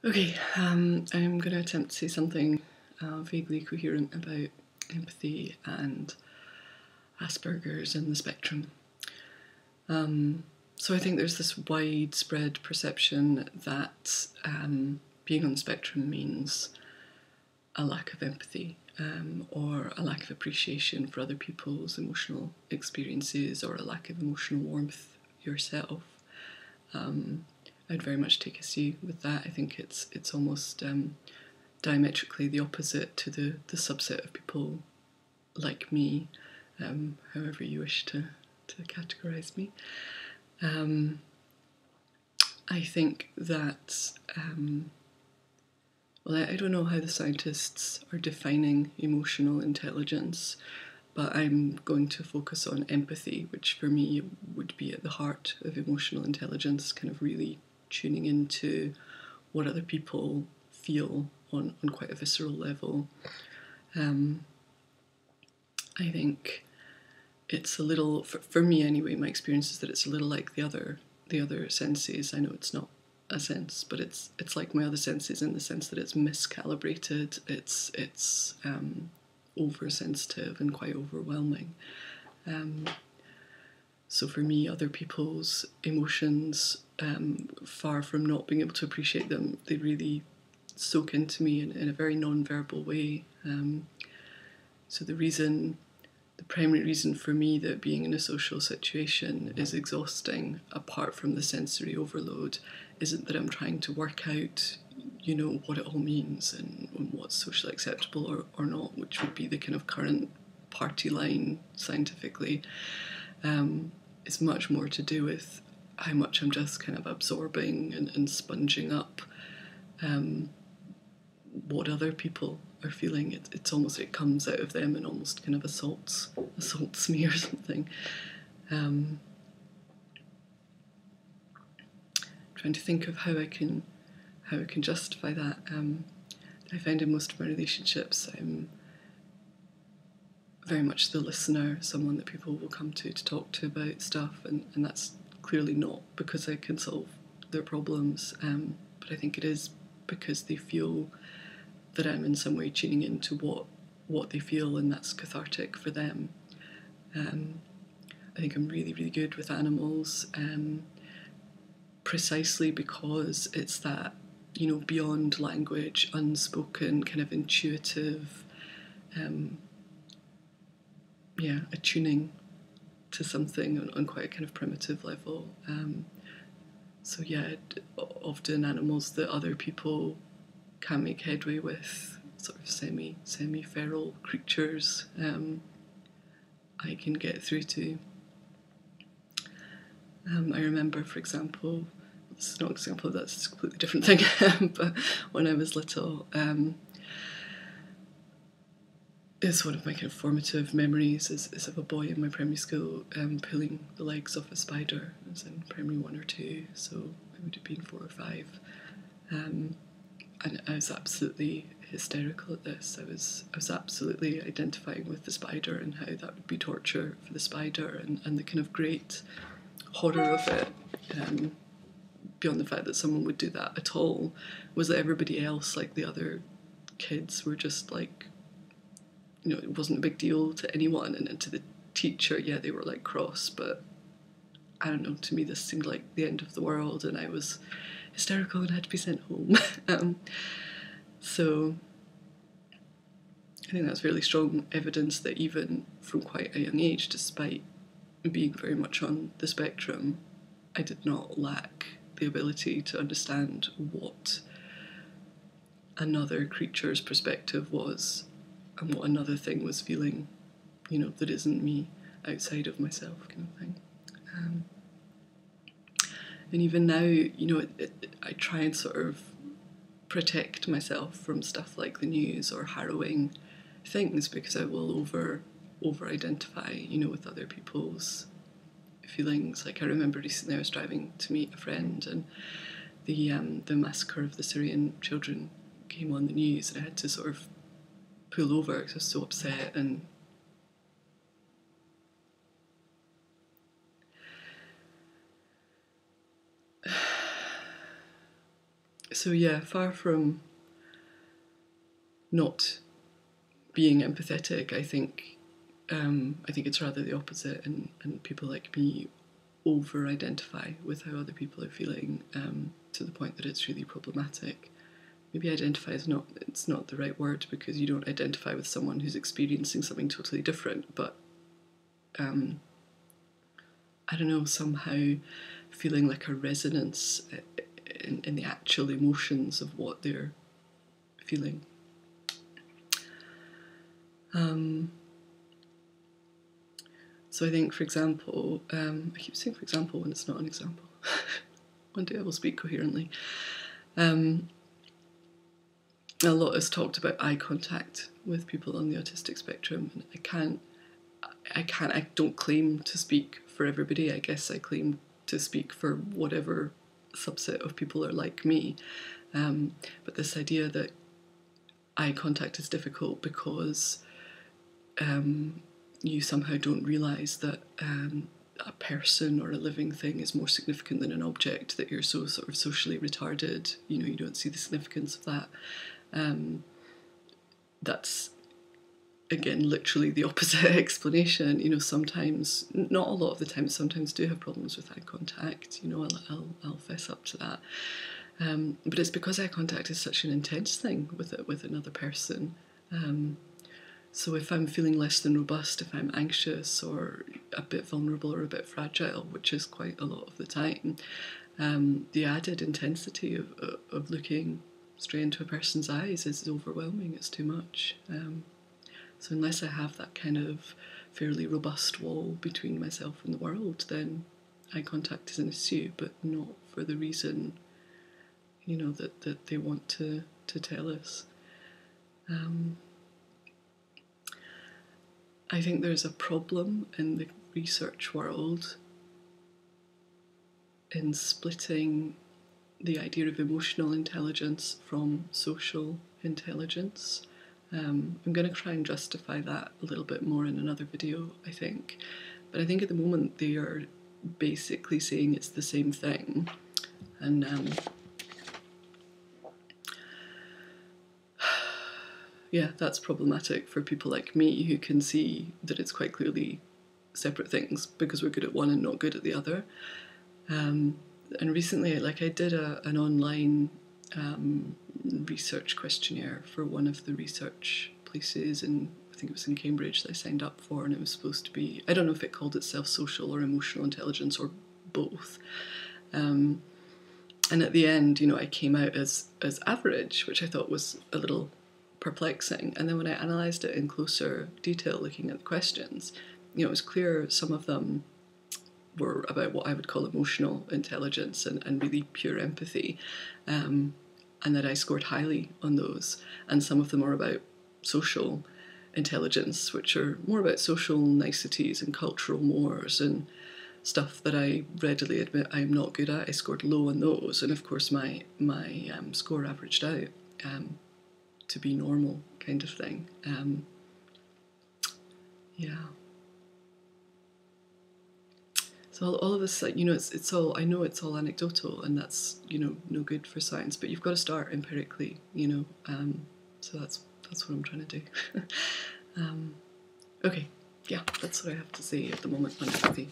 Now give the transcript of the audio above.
Okay, I'm going to attempt to say something vaguely coherent about empathy and Aspergers and the spectrum. So I think there's this widespread perception that being on the spectrum means a lack of empathy or a lack of appreciation for other people's emotional experiences or a lack of emotional warmth yourself. I'd very much take issue with that. I think it's almost diametrically the opposite to the subset of people like me, however you wish to categorise me. I think that, well, I don't know how the scientists are defining emotional intelligence, but I'm going to focus on empathy, which for me would be at the heart of emotional intelligence, kind of really tuning into what other people feel on quite a visceral level. I think it's a little, for me anyway, my experience is that it's a little like the other senses. I know it's not a sense, but it's like my other senses in the sense that it's miscalibrated, it's oversensitive and quite overwhelming. So for me, other people's emotions, far from not being able to appreciate them, they really soak into me in a very non-verbal way. So the primary reason for me that being in a social situation is exhausting, apart from the sensory overload, isn't that I'm trying to work out, what it all means and what's socially acceptable or not, which would be the kind of current party line scientifically. It's much more to do with how much I'm just kind of absorbing and sponging up what other people are feeling. It's almost, it comes out of them and almost kind of assaults me or something. Trying to think of how I can justify that. I find in most of my relationships I'm very much the listener, someone that people will come to talk to about stuff, and that's clearly not because I can solve their problems, but I think it is because they feel that I'm in some way tuning into what they feel, and that's cathartic for them. I think I'm really, really good with animals, precisely because it's that, beyond language, unspoken, kind of intuitive, attuning to something on quite a kind of primitive level. So yeah, often animals that other people can't make headway with, sort of semi-feral creatures, I can get through to. I remember, for example, this is not an example, that's a completely different thing, but when I was little, it's one of my kind of formative memories is of a boy in my primary school pulling the legs off a spider. I was in primary 1 or 2, so I would have been 4 or 5. And I was absolutely hysterical at this. I was absolutely identifying with the spider and how that would be torture for the spider, and the kind of great horror of it, beyond the fact that someone would do that at all, was that everybody else, like the other kids, were just like, it wasn't a big deal to anyone, and to the teacher, yeah, they were like cross, but I don't know, to me this seemed like the end of the world, and I was hysterical and had to be sent home. So I think that's really strong evidence that even from quite a young age, despite being very much on the spectrum, I did not lack the ability to understand what another creature's perspective was and what another thing was feeling, that isn't me, outside of myself, kind of thing. And even now, I try and sort of protect myself from stuff like the news or harrowing things, because I will over identify, with other people's feelings. Like I remember recently I was driving to meet a friend, and the massacre of the Syrian children came on the news, and I had to sort of pull over because I was so upset. And So yeah, far from not being empathetic, I think it's rather the opposite, and people like me over-identify with how other people are feeling, to the point that it's really problematic. Maybe identify is not the right word, because you don't identify with someone who's experiencing something totally different, but I don't know, somehow feeling like a resonance in the actual emotions of what they're feeling. So I think, for example, I keep saying for example when it's not an example. One day I will speak coherently. A lot is talked about eye contact with people on the autistic spectrum, and I don't claim to speak for everybody. I guess I claim to speak for whatever subset of people are like me. But this idea that eye contact is difficult because you somehow don't realise that a person or a living thing is more significant than an object, that you're so sort of socially retarded, you don't see the significance of that. That's, again, literally the opposite explanation. Sometimes, not a lot of the time, sometimes do have problems with eye contact. I'll fess up to that. But it's because eye contact is such an intense thing with another person. So if I'm feeling less than robust, if I'm anxious or a bit vulnerable or a bit fragile, which is quite a lot of the time, the added intensity of looking straight into a person's eyes is overwhelming. It's too much. So unless I have that kind of fairly robust wall between myself and the world, then eye contact is an issue, but not for the reason, that they want to tell us. I think there's a problem in the research world in splitting the idea of emotional intelligence from social intelligence. I'm going to try and justify that a little bit more in another video, I think. But I think at the moment they are basically saying it's the same thing. And yeah, that's problematic for people like me who can see that it's quite clearly separate things, because we're good at one and not good at the other. And recently, I did an online research questionnaire for one of the research places, and I think it was in Cambridge that I signed up for, and it was supposed to be, I don't know if it called itself social or emotional intelligence or both. And at the end, I came out as average, which I thought was a little perplexing. And then when I analysed it in closer detail, looking at the questions, it was clear some of them were about what I would call emotional intelligence and really pure empathy, and that I scored highly on those. And some of them are about social intelligence, which are more about social niceties and cultural mores and stuff that I readily admit I'm not good at. I scored low on those, and of course my score averaged out to be normal, kind of thing. Yeah. So all of this, it's all, I know it's all anecdotal, and that's, no good for science, but you've got to start empirically, so that's what I'm trying to do. Okay, yeah, that's what I have to say at the moment on empathy.